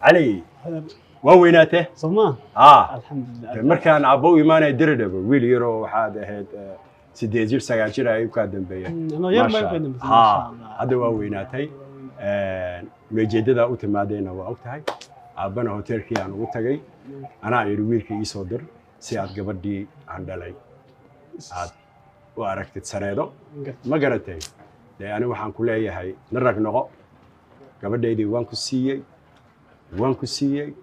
علي وويناته سما الحمد لله مركان عبو إيمان يدرده ويل يرو هذا هاد سيديجير سجاجير أيوب كادم بيا أنا يوم ما بينهم هذا وويناتي مجددا أوتمادينا وأوتهاي عبنا هوتيل كي أنا وتجي أنا يرويل كي يصدر سياد قبدي عندلاي عاد وأركت سريرو ما قرأتي لأنه وحن كلها هاي نرق نقو قبدي دي وانكو سيي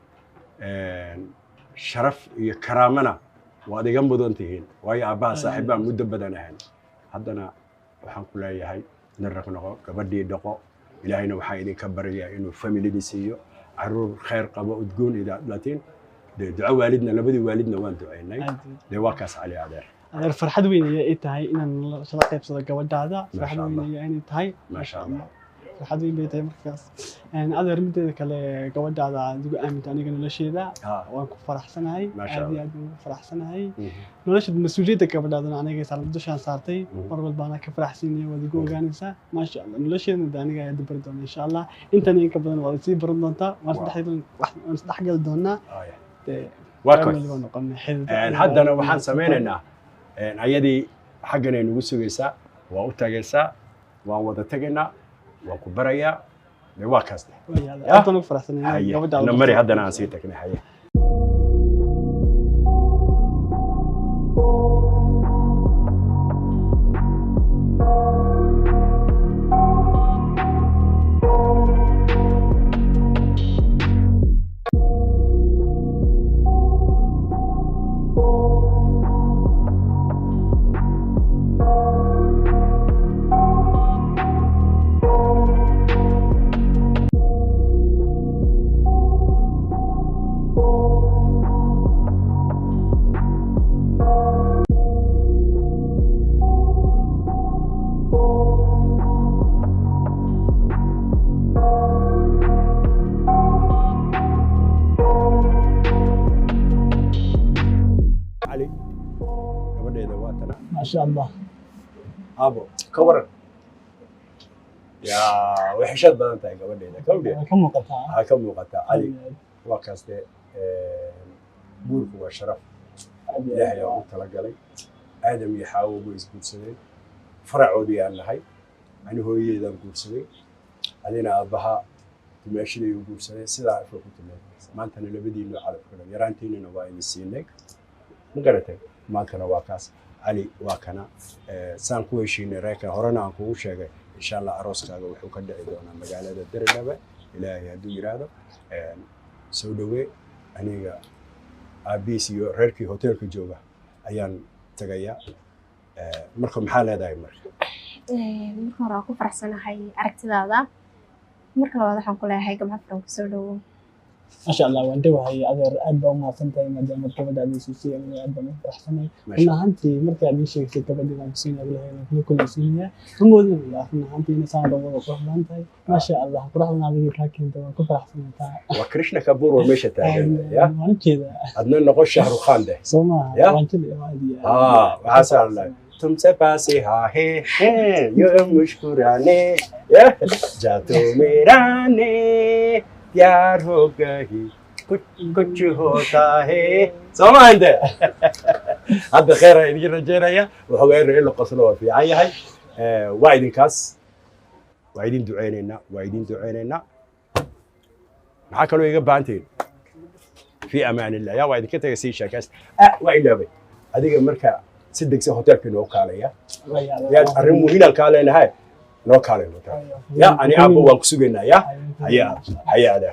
شرف كرامنا وهذا جنب دونتين وهي أبا صاحبها مدة بدنها حدنا وحن كلها هاي نرق نقو قبدي دقو إلهينا وحايدين كبريا إنه فاميلي دي سيو عرور خير قبا وتقول إذا لاتين دعاء والدنا لبدي والدنا وان دعيناي دي واكاس علي هذا أنا فرحت وين هي تهاي إن شرقي بصدق قبل هذا فرحت وين يعني تهاي ما شاء الله فرحت وين بيتي مركز يعني هذا رمتي كله قبل هذا دقوا أمين تاني كانوا لشيء ذا وأنا فرح سنة هاي ما شاء الله فرح سنة هاي نلاش المسؤولية قبل هذا أنا جالس على بدوشان صارتي قرب البانا كفرح سنة ودقوا جانسة ما شاء الله نلاش داني قاعد بردون إن شاء الله أنت نيجي قبل وارسي بردون تا وارسدح قلدونا واكوي حد أنا وحن سمينا عيدي حقنا نقصو جيسا وأوتاجيسا ووضتجنا وكبريا بواكسنا. يا أنتوا نفرح سنة. نمري هذا أنا نسيتك نحيي. ما شاء الله. أبو كبر. يا وحشات بدنتها قبل كم مقطع؟ كم مقطع علي وكاسته بورك وشرف. إلهي يوم تلاقي آدم يحاول ويسكت سنين فرع ودي أنا هاي أنا هو يدا يقول سنين علينا أبها تمشي لي يقول سنين سلا فوق تمشي ما أنت اللي بدي إنه على فكرة يرانتيني نواي نسينك مقرتك ما كان واكاس علي واكنا سانكو شيء رأيك هرنا أنكو شيء إن شاء الله أروس كذا وحكي دعينا مجال هذا الدرجة إلهي هدو يراده سودوي أنيجا أبيسي ريركي هوتيل كجوجا أيان تجايا مركم حالة دايما مركم راكو فرحسنا هاي عرفت هذا مركم هذا حنقول هاي كم حفرة كسودو ما شاء الله وأنت وهي أدر أدب وما سنتي ما دام كبد هذه السياسية من أدب فرحسنا إن أنتي مركب هذه الشيء كبد ما بسينا ولا كل سنة هم قولوا لا إن أنتي نسان دوا وكل أنتي ما شاء الله فرحنا هذه الحكي دوا كفرحسنا تا وكرشنا كبور ومشى تاجر يا وأنا كذا أدنى نقول شهر خان ده سوما وأنت اللي هذه وحصل الله तुमसे पासे है यो मुस्कुराने जादू मेरा ने प्यार हो गई कुछ कुछ होता है سمعت هذا خير يجي رجاليا وحغير له قصلوا في عيهاي وايدين كاس وايدين دعينينا maxaa kaloo iga baahantiin في امان الله يا وايد ka tagay si sheekaas waaylaabay adiga marka si degsi hotelka noo kaalaya ya arrin muhiim ah kaaleenahay noo kaaleen ya ani abu waan ku sugeynaa ya haya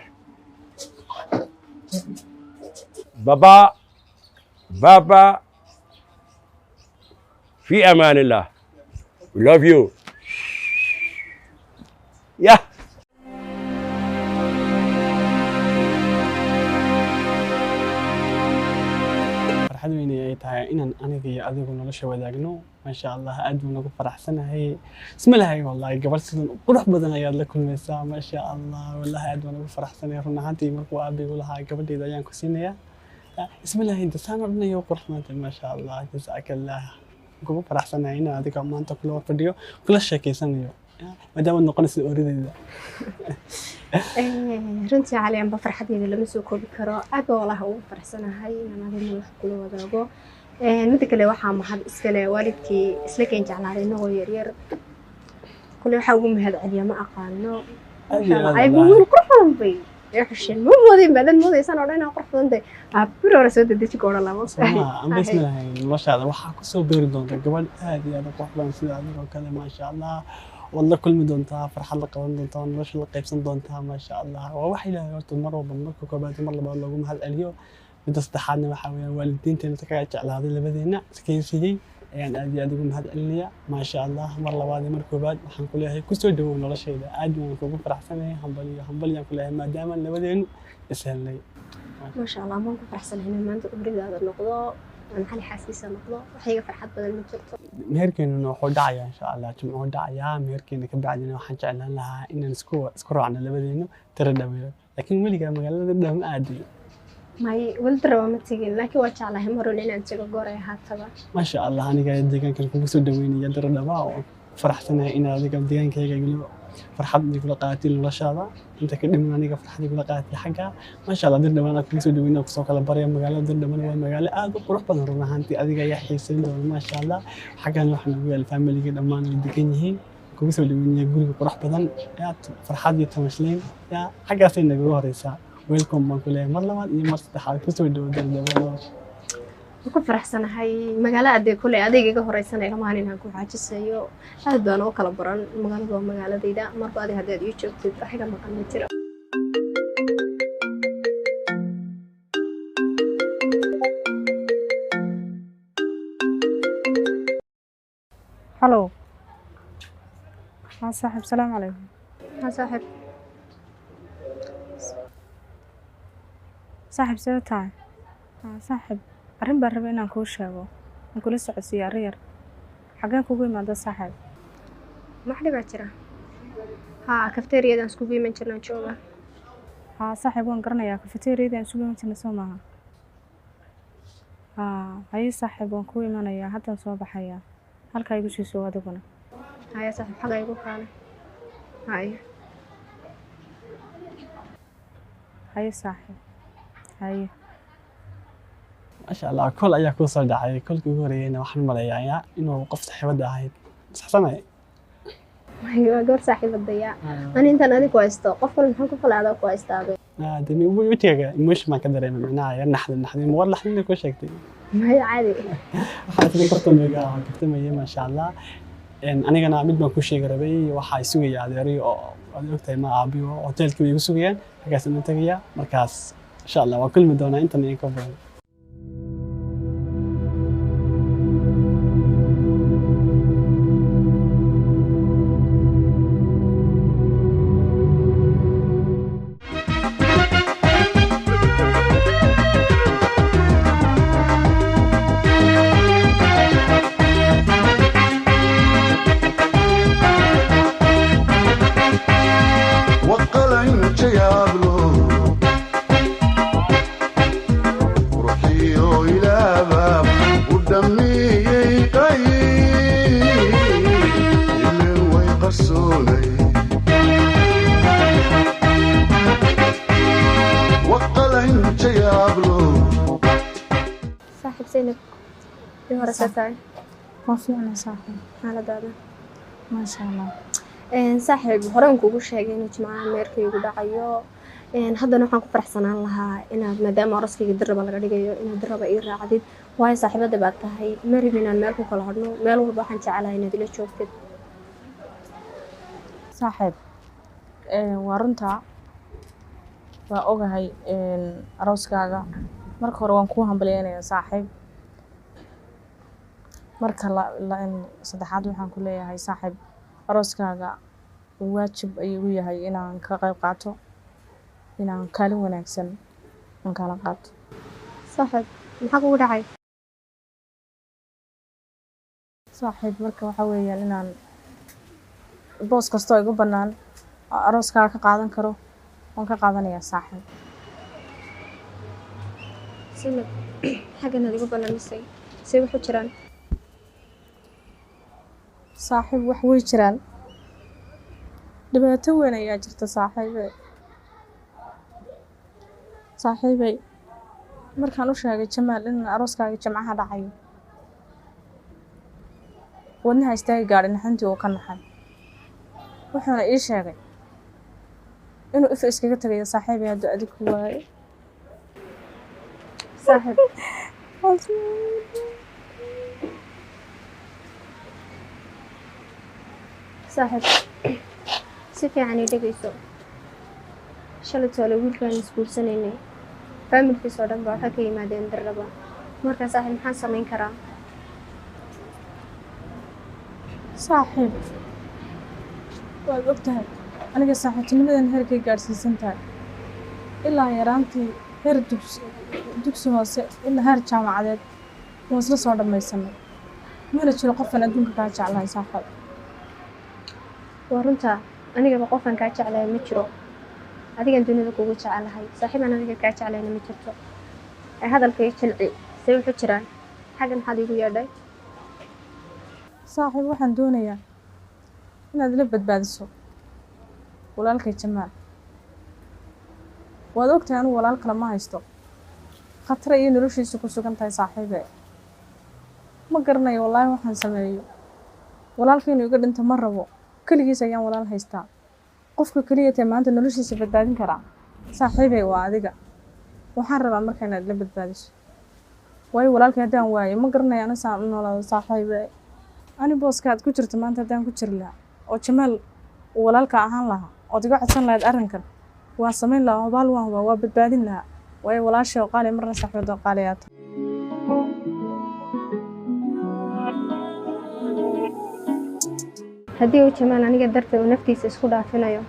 بابا في امان الله we love you يا فرحت ويني أي تها إن أنا في أذيب ونلش وداقنو ما شاء الله أدب ونقول فرح سنة هي اسم الله هي والله قبل سنة قرح بدنا يا لكل مساء ما شاء الله والله أدب ونقول فرح سنة رنا هانتي مركو أبي يقولها قبل إذا يان كسينيا اسم الله أنت سامع لنا يو قرح ما شاء الله جزاك الله قبل فرح سنة هنا هذيك ما أنت كل فيديو كل شيء كيسنيو maadaama noqonaysa oridayda. runtii cali anba farxadeyda lama soo koobi karo aad baa walahi ugu faraxsanahay inaan adiga wax kula wadaago midda kale waxaa mahad iskale waalidkii isla keen jeclaaday inagoo yaryar kule waxaa ugu mahad celiya ma aqaano ay buul qurxoon bay yaxshin ma moodin badan moodaysan oo dhan inaan qurxoon day abiro hore soo dedeji goor lama ama ismaahay noloshaada waxaa ku soo beeri doonta gabadh aad iyo aad u qurux badan sida adiga oo kale maasha Allah والله كل مدن تا فرحة لك وندن تا مش لك قيبسن دون تا ما شاء الله وواحد لا يرت مرة وبمرك وكبات مرة بعد لقوم هالأليو بدس تحدنا وحاول والدين تنتكع على هذا اللي بدينا سكين سيجي يعني أدي أديكم هالأليا ما شاء الله مرة بعد مركوبات وحن كلها هي كسر دوم ولا شيء ده أدي ونكون فرح سنة هم بلي كلها ما دام اللي بدين يسهل لي ما شاء الله ما نكون فرح سنة هنا ما أنت أبرد هذا النقطة أنا حالي حاسة نقطة وحقيقة فرحت بدل ما ترتب meherkeenu wuxuu dhacayaa insha Allah jimcuhu dhacayaa meherkeena ka bacdina waxaan jeclaan lahaa inaan isku raacno labadeenu tira dhaweeyo laakiin weligaa magaalada dham aadayo may waldara ma tagin laakiin waa jeclahay maroon inaan tago goor ay haataba ma sha Allah aniga deegaankan kugu soo dhaweynaya tira dhaba oo faraxsanahay in adiga deegaankayga geliyo farxad kula qaatay noloshaada inta ka dhiman aniga farxad kula qaatay xagga ma sha Allah dir dhamaan ku soo dhaweynaa ku soo kala baraya magaalada dir dhamaan waa magaalo aad u qurux badan run ahaantii adiga ayaa xiisayn doona ma sha Allah xaggan waxaan ugu yeelay family-ga dhamaan ay degan yihiin kugu soo dhaweynaya guriga qurux badan aad farxad iyo tamashlayn ya xaggaas ay naga horeysaa welcome baan ku leeyahay mar labaad iyo mar saddexaad ku soo dhawo dir dhamaan ku faraxsanahay magaalada kule adeeg iga horeysanay lamaan inaan ku xaajisayo aad baan oo kala baran magaalada waa magaaladayda marba adiga haddaad ii joogtid waxiga maqan ma jiro هلو ها صاحب السلام عليكم ها صاحب سوتاي ها صاحب arrin baan rabay inaan kuu sheego aan kula socodsiiyo arrin yar xageen kugu imaado saaxiib maxaa dhibaa jira haa kafteeriyadaan iskugu iman jirnaa jooga haa saaxiib waan garanayaa kafteeriyadaan isugu iman jirnaa soo maaha haye saaxiib waan kuu imanayaa haddaan soo baxayaa halkaa igu sii soo adiguna haya saaxiib xagaa igu kaale haye saaxiib haye ما شاء الله كل أيها كل صار داعي كل كوريين وحن ملايا إنه قفت حبة هاي صحسنا أيوة قول صاحب الضياع أنا أنت نادي كويس تو قفل محن قفل هذا كويس تابع دني وتيجا مش ما كدر من معناه نحن مور لحن لك وش كتير ما هي عادي حتى كنت ميجا كنت ميجا ما شاء الله إن أنا كنا عمد ما كل شيء قربي وحاي سوي على ري أو وقت ما أبي وأوتيل كوي يسويان حاجة نتجيا مركز إن شاء الله وكل مدونة أنت نيكوبر صاحب زينب يا رسالتي ما في أنا صاحب على دادا ما شاء الله صاحب horaan kuugu sheegay inuu jimcaha meerkaygu dhacayo haddana waxaan ku faraxsanaan lahaa inaad maadaama araskayga dirraba laga dhigayo inaad dirraba ii raacdid waayo saaxiibada baad tahay ma rabin inaan meel ku kala hadhno meel walba waxaan jecelahay inaad ila joogtid saaxiib waa runtaa waa ogahay arooskaaga marka hore waan kuu hambaleynayaa saaxiib marka saddexaad waxaan ku leeyahay saaxiib arooskaaga waajib ayuu yahay inaan ka qayb qaato inaan kaalin wanaagsan aan kala qaato saaxiib maxaa kugu dhacay saaxiib marka waxa weeyaan inaan boos kastoo igu bannaan arooskaaga ka qaadan karo waan ka qaadanayaa saaxiib sinab xagganaad igu ballamisay see waxu jiraan saaxiib wax way jiraan dhibaato weyn ayaa jirta saaxiibey markaan u sheegay Jamaal in arooskaaga Jimcaha dhacayo wadnaha istaagi gaadhay naxantii uu ka naxay wuxuuna ii sheegay inuu if iskaga tagayo saaxiibey hadduu adig ku waayo saaxiib si fiican ii dhegeyso shalay toole wiilkaan isguursanaynay faamilkiisoo dhan baa waxaa ka yimaadeen darraba markaa saaxiib maxaan samayn karaa saaxiib waad ogtahay aniga saaxiibtinimadan heerkay gaadhsiisan tahay ilaa yaraantii heer dugsi hoose ilaa heer jaamacadeed waan isla soo dhammaysanay mana jiro qofaan adduunka kaa jeclahay saaxiib waa runtaa anigaba qofaan kaa jeclahay ma jiro adigan dunida kugu jecelahay saaxiibaan adiga kaa jeclayna ma jirto ee hadalkay jilci say wuxuu jiraan xaggan maxaad igu yeedhay saaxiib waxaan doonayaa inaad ila badbaadiso walaalkay Jamaal waad ogtahay anigu walaal kale ma haysto khatar iyo noloshiisa ku sugan tahay saaxiibe ma garanayo wallaahi waxaan sameeyo walaalkaynu iga dhinta ma rabo kaligiis ayaan walaal haystaa qofka kaliya ee maanta noloshiisa badbaadin kara saaxiibey waa adiga waxaan rabaa markaa inaad la badbaadiso waayo walaalkay haddaan waayo ma garanayo ana saan u noolaado saaxiibe ani booskaad ku jirto maanta haddaan ku jiri lahaa oo Jamaal uu walaalka ahaan lahaa ood iga codsan lahayd arrinkan waa samayn lahaa hubaal waa badbaadin lahaa waayo walaashay oo qaali marna saaxiibad oo qaaliyaata haddii uu Jamaal aniga darteed uu naftiisa isku dhaafinayo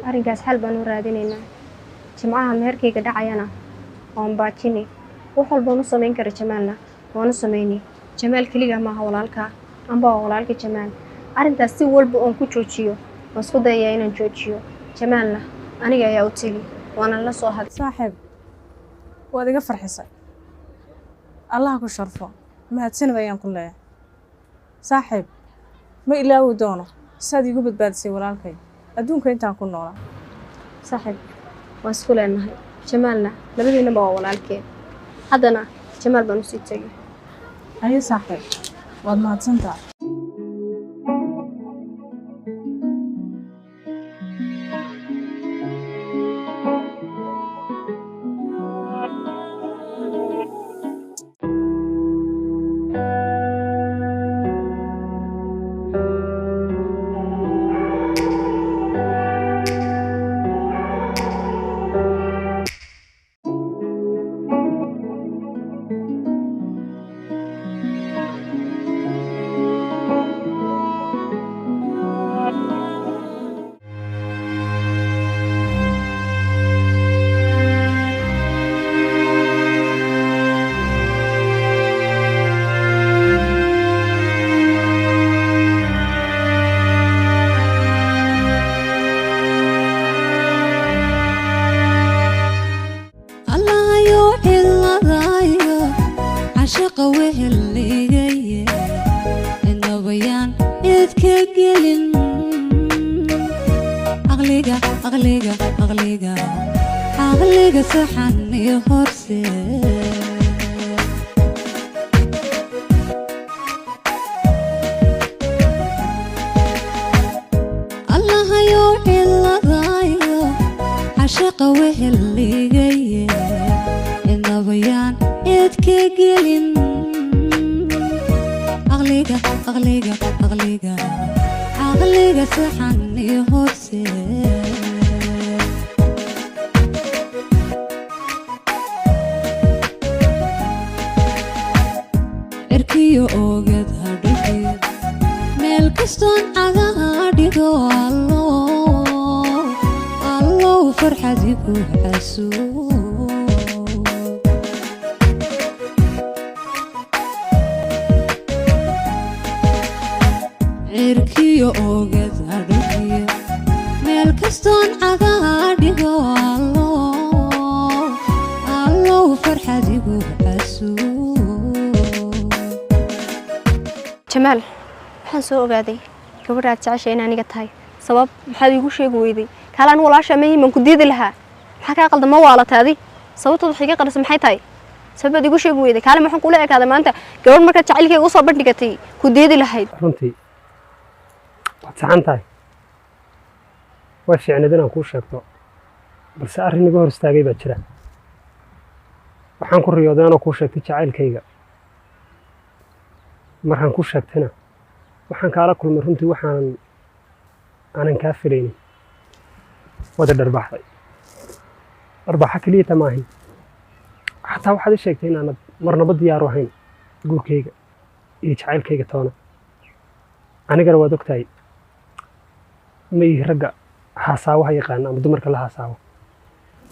arrinkaas xal baan u raadinaynaa Jimcaha meherkayga dhacayana waan baajini wax walba u samayn kara Jamaalna waan u sameeyay Jamaal kaliya ma aha walaalka amba walaalka Jamaal arrintaas si walba oo ku joojiyo waan isku dayayaa inaan joojiyo Jamaalna aniga ayaa u tagi waana la soo had saaxiib waad iga farxisay Allah ku sharfo mahadsanid ayaan ku leeyahay saaxiib ma ilaawi doono saad igu badbaadisay walaalkay adduunka intaan ku noolaa saaxiib waan isku leenahay Jamaalna labadeena waa walaalkeen haddana Jamaal baan u sii tagay ayo saaxiib waad mahadsantahay عقليك صحني هرسي الله يوحي الضايع عشق وهلي جاي النبيان يتكجلن عقليك صحني هرسي irkiyo oogad hadhiyo meel kastoon cagaha dhigo allow farxadi ku xasuuso irkiyo oogad hadhiyo meel kastoon cagaha dhigo allow farxadi ku xasuuso Jamaal waxaan soo ogaaday gabadha aad jeceshay in aniga tahay sabab maxaad iigu sheegi weyday kaale anigu walaasha mahiman ku diidi lahaa maxaa kaa qaldan ma waalataadi sababtooda waxay ka qarisa maxay tahay sababaad iigu sheegi weyday kaale maxaan kula ekaaday maanta gabadh markaad jacaylkayga usoo bandhigatay ku diidi lahayd runtii waad saxan tahay way fiicneed inaan kuu sheegto balse arrin iga hor istaagay baa jira waxaan ku riyooday anoo kuu sheegtay jacaylkayga markaan kuu sheegtayna waxaan kaala kulmay runtii aanan kaa filaynin wada dharbaaxday dharbaaxa keliyata maahayn xataa waxaad ii sheegtay inaanad marnaba diyaaru ahayn guurkayga iyo jacaylkayga toona anigana waad ogtahay ma ihi ragga haasaawaha yaqaana ama dumarka la haasaawo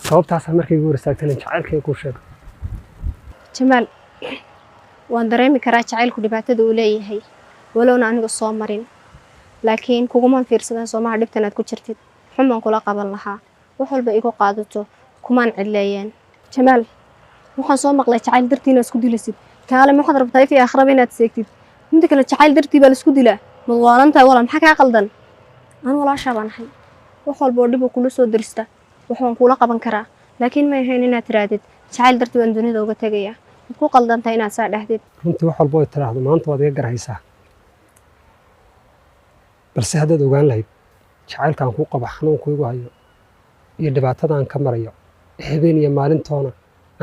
sababtaasaa markay igu hor istaagtay inaan jacaylkayga kuu sheego jamaal waan dareemi karaa jacaylku dhibaatada uu leeyahay walowna aniga soo marin laakiin kugumaan fiirsadan soomaha dhibtan aad ku jirtid xumaan kula qaban lahaa wax walba igu qaadato kumaan cidleeyeen jamaal waxaan soo maqlay jacayl dartii inaad isku dilasid kaale maxaad rabtaa ifii akhraba inaad seegtid midda kale jacayl dartii baa la isku dilaa mad waalantahay walaa maxaa kaa qaldan anu walaashaa baan ahay wax walba oo dhib uu kula soo dirista wax waan kula qaban karaa laakiin ma ahayn inaad tiraadid jacayl dartii waan dunida uga tegayaa waad ku qaldantahay inaad saa dhahdid runtii wax walba oo tiraahdo maanta waad iga garhaysaa balse haddaad ogaan lahayd jacaylkaan kuu qabo xanuunku igu hayo iyo dhibaatadaan ka marayo habeen iyo maalintoona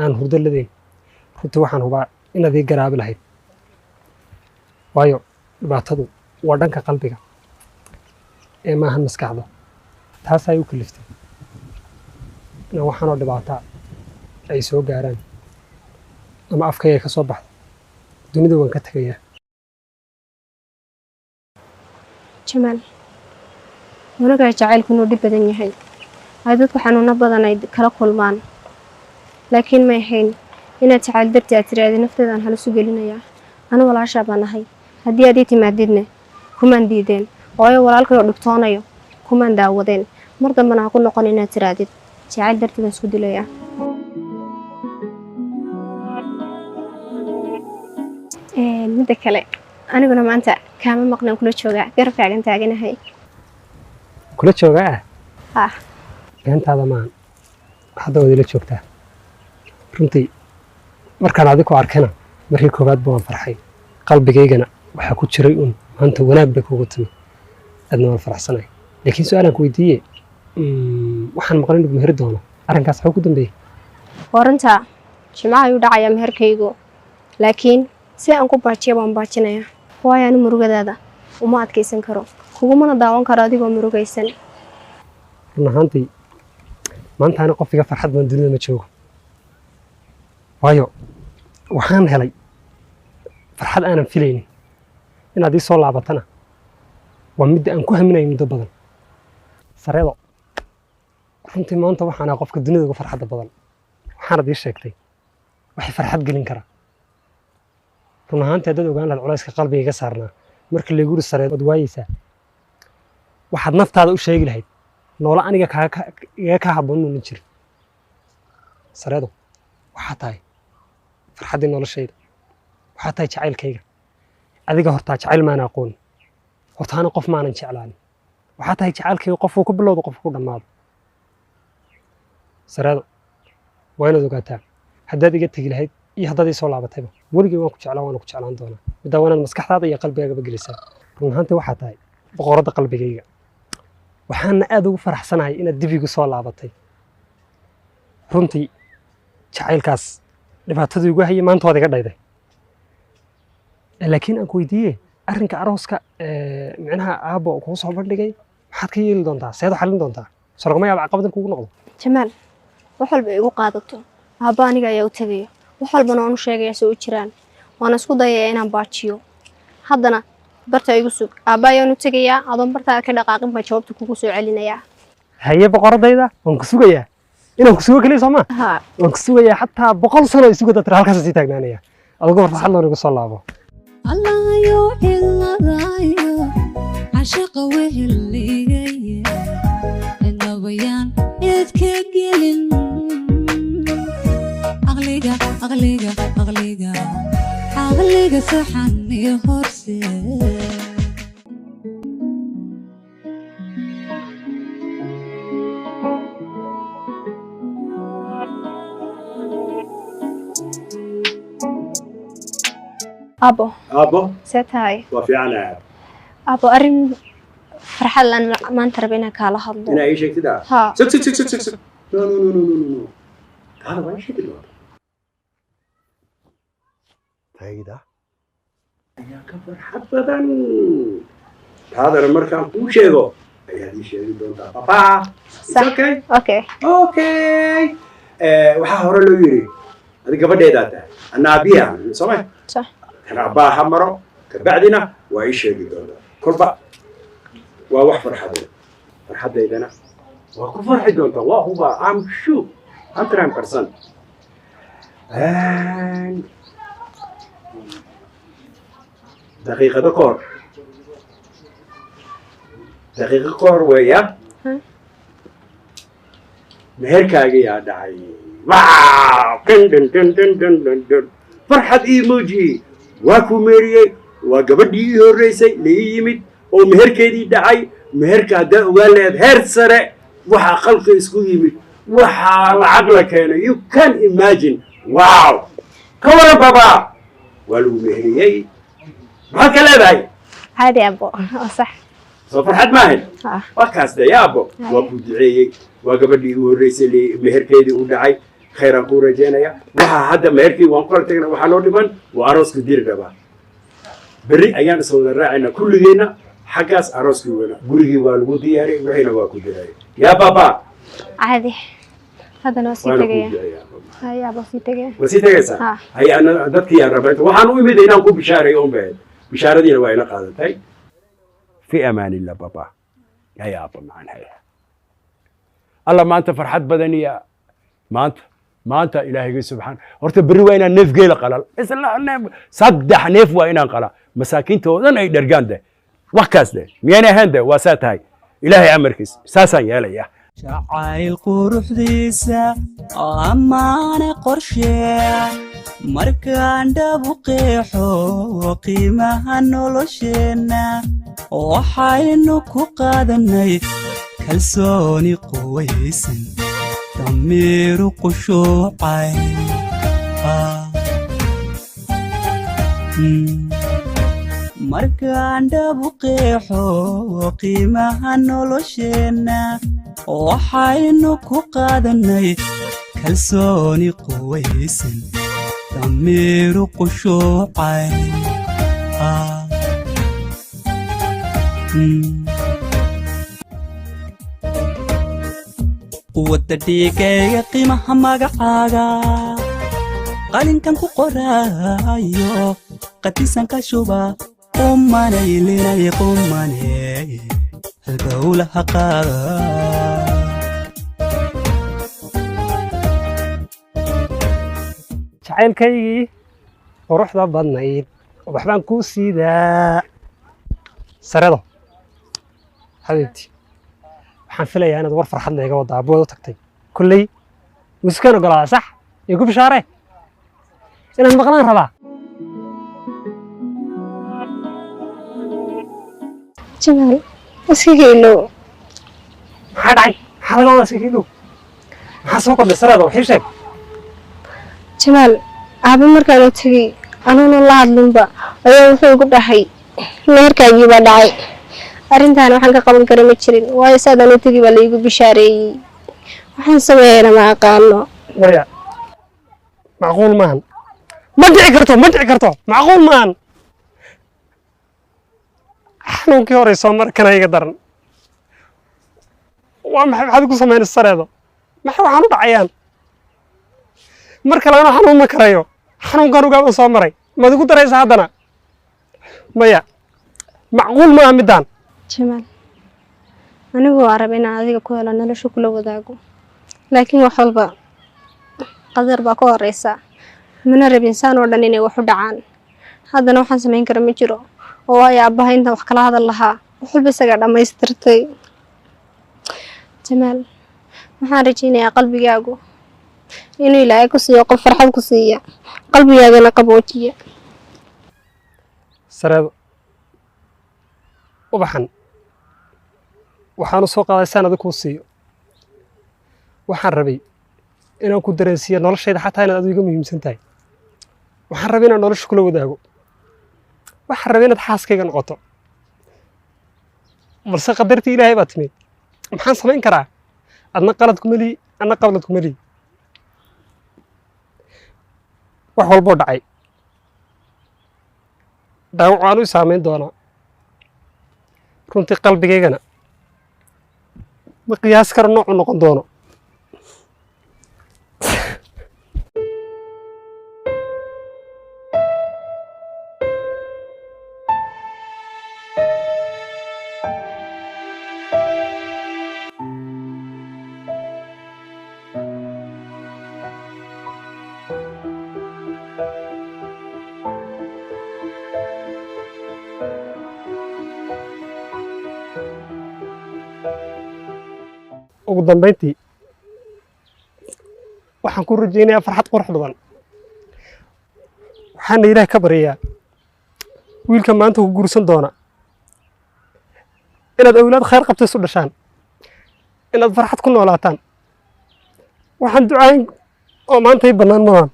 aan hurdo ladayn runtii waxaan hubaa inaad ii garaabi lahayd waayo dhibaatadu waa dhanka qalbiga ee maahan maskaxda taas ay u kaliftay inaan waxaanoo dhibaataa ay soo gaaraan ama afkayga ka soo baxdo dunida waan ka tegayaa jamaal wanagaa jacaylku inuu dhib badan yahay ay dadku xanuuno badan ay kala kulmaan laakiin ma ahayn inaad jacayl dartii aad tiraahday nafteedaan halisu gelinayaa anu walaashaa baan ahay haddii aad ii timaadidne kumaan diideen ooyo walaalkay oo dhibtoonayo kumaan daawadeen mar dambana ha ku noqon inaad tiraadid jacayl dartii baan isku dilayaa midda kale aniguna maanta kaama maqnaan kula joogaa garabkaagan taaganahay kula joogaa ha beentaada maahan hadda waad ila joogtaa runtii markaan adiku arkana markii koowaad baan farxay qalbigaygana waxaa ku jiray maanta wanaag bay kugu timi aadna waan faraxsanay laakiin su-aalaan ku weydiiye waxaan maqlin inuu meheri doono arrinkaas waxaa ku dambeeyey waranta jimcaha ayuu dhacayaa meherkaygu laakiin si aan ku baajiya waan baajinayaa waayo ani murugadaada uma adkaysan karo kugumana daawan karo adigoo murugaysan run ahaantii maanta ani qof iga farxad baan dunida ma joogo waayo waxaan helay farxad aanan filaynin inaad ii soo laabatana waa midda aan ku haminayay muddo badan sareedo runtii maanta waxaan ahaa qofka dunida uga farxadda badan waxaanad ii sheegtay waxay farxad gelin karaa run ahaantii haddaad ogaan lahayd culayska qalbiga iga saarnaa marka laygu yiri sareed waad waayeysaa waxaad naftaada u sheegi lahayd noola aniga iga kaa habboon muunan jirin sareedo waxaa tahay farxaddii noloshayda waxaa tahay jacaylkayga adiga hortaa jacayl maana aqoon hortaana qof maanan jeclaanin waxaa tahay jacaylkayga qofuu ku bilowdo qofku ku dhammaado sareedo waa inaad ogaataa haddaad iga tegi lahayd iyo haddaad ii soo laabatayba weligay waan ku jeclaan waana ku jeclaan doonaa middaa waa inaad maskaxdaada iyo qalbigaagaba gelisaa run ahaantii waxaa tahay boqoradda qalbigayga waxaana aad ugu faraxsanahay inaad dib igu soo laabatay runtii jacaylkaas dhibaatadii igu hayay maanta waad iga dhayday laakiin aan ku weydiiye arrinka arooska micnaha aabbo kuu soo bandhigay maxaad ka yeeli doontaa seed u xallin doontaa soo lagama yaaba caqabadan kugu noqdo jamaal wax walba igu qaadato aabba aniga ayaa u tegaya wax walbana waan u sheegaya soo u jiraan waana isku dayayaa inaan baajiyo haddana barta igu sug aabba ayaan u tegayaa adoon bartaada ka dhaqaaqin baan jawaabta kugu soo celinayaa haye boqoradayda waan ku sugayaa inaan ku sugo kaliya sooma waan ku sugayaa xataa 100 sano isugu dadra halkaas sii taagnaanaya adigu farxad loo igu soo laabo allahayo iladayo cashaqa weheligaya indabayaan idka gelin aqliga saxan iyo horse abo أبو سيتاي وفي عنا abo arrin farxad lan maanta raba inaan kaala hadlo هنا أي شيء كده ها سك نو نو نو نو نو نو هذا ما شيء كده هيدا يا كفر حبدا هذا المركب هو شيء هذه شيء دون بابا صح. اوكي اوكي اوكي waxaa hore loo yiri adiga gabadheeda tahay ana abiya samay صح kana baa hamaro kabacdina waa ii sheegi doonaa kolba waa wax farxadeydana waa ku farxi doontaa waa huba am sure 100% دقيقة كور ويا مهركاغي يا داعي واو دن دن دن دن دن دن دن فرحة ايموجي واكو ميريي وقبدي هوريسي ليمد او مهركيدي داعي مهركا دا والد هير سرع وحا خلق اسكو يمد وحا العقل كان you can imagine واو كورا بابا ولو مهريي ما كلا باي عادي ابو صح soo farxad maahan ها waa kaas de yaabo waa ku duceeyey waa gabadhii ugu horreysay meherkeedii u dhacay khayraan kuu rajaynaya waxaa hadda meherkii waan kula tagna waxaa noo dhiman waa arooska diri rabaa berri ayaan is wada raacayna kulligeenna xaggaas arooskii weyna gurigii waa lagu diyaariyey wixiina waa ku diray yaa baba عادي هذا نو سي waana ku تغيا diray هيا ابو سي تغيا ma sii tagaysaa ها hay ana dadkii aan rabay waxaan u imid inaan ku bishaareeyo un baad bishaaradiina waa ila qaadatay في امان الله بابا يا ابا معنا هيا الله ما انت فرحت بدنيه ما انت الهي سبحانه horta bari waa inaan neef geela qalal isla saddex neef waa inaan qala masaakiintoodan ay dhergaan de wax kaas de miyana hande waa saa tahay ilaahay amarkiis saasaan yeelaya jacayl quruxdiisa amaane qorshee markaan dhabu qeexo qiimaha nolosheenna waxaynu ku qaadanay kalsooni quwaysan damiiru qushuucay markaan dhabu qeexo qiimaha nolosheenna waxaynu ku qaadanay kalsooni quwaysan damiiru qushuucay wadda dhiigayga qiimaha magacaaga qalinkan ku qoraayo qadisan ka shuba qumanaylinay qumaney halbowlaha qaada jacaylkaygii quruxda badnayd waxbaan kuu siidaa saredo habeebtii waxaan filayaa inaad war farxad leega wadda abbood u tagtay kulley muskaan ogolaadaa sax iyo ku bishaaree inaad maqlaan rabaa جمال اسكيلو maxaa dhacay maxaa laga wadaa iska kiilow maxaa soo kordhay saredo waxii sheeg جمال aba markaan tagay anuna la hadlinba ayaa wuxuu igu dhahay meherkaagii baa dhacay arrintan waxaan ka qaban kara ma jirin waayo saadaan u tagi baa la igu bishaareeyey waxaan sameeyana ma aqaano waya macquul maahan ma dhici karto macquul maahan xanuunkii hore soo markana iga daran waa maxaad ku samaynaysa sareedo maxay waxaan u dhacayaan mar kale anuu xanuun ma karayo xanuunkan ugaaba soo maray maad igu daraysa haddana maya macquul maaha middaan جمال anigu waa raba inaan adiga ku helo nolosha kula wadaago laakiin wax walba qadar baa ka horeysa mana rabin insaan oo dhan inay wax u dhacaan haddana waxaan samayn kara ma jiro oo waayo aabbaha intaan wax kala hadal lahaa wax walba isagaa dhammaystirtay jamaal waxaan rajaynayaa qalbigaagu inuu ilaahay ku siiyo qof farxad ku siiya qalbigaagana qaboojiya sareedo ubaxan waxaan u soo qaaday saan adiga kuu siiyo waxaan rabay inaan ku dareensiiyo noloshayda xataa inaad adiga iga muhiimsan tahay waxaan rabay inaan nolosha kula wadaago waxaan rabay inaad xaaskayga noqoto balse qadartii ilaahay baa timid maxaan samayn karaa adna qalad kuma lihi adna qablad kuma lihi wax walboo dhacay dhaawac waan u saamayn doonaa runtii qalbigaygana ma qiyaas karo noocu noqon doono ugu dambeyntii waxaan ku rajaynayaa farxad qurux badan waxaana ilaah ka baryayaa wiilka maanta ku guursan doona inaad awlaad khayr qabta isu dhashaan inaad farxad ku noolaataan waxaan ducayn oo maanta ay bannaan madaan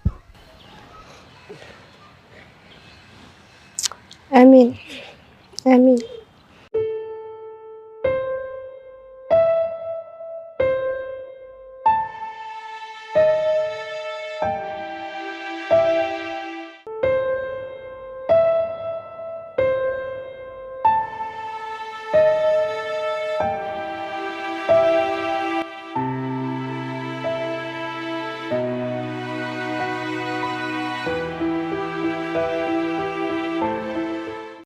آمين آمين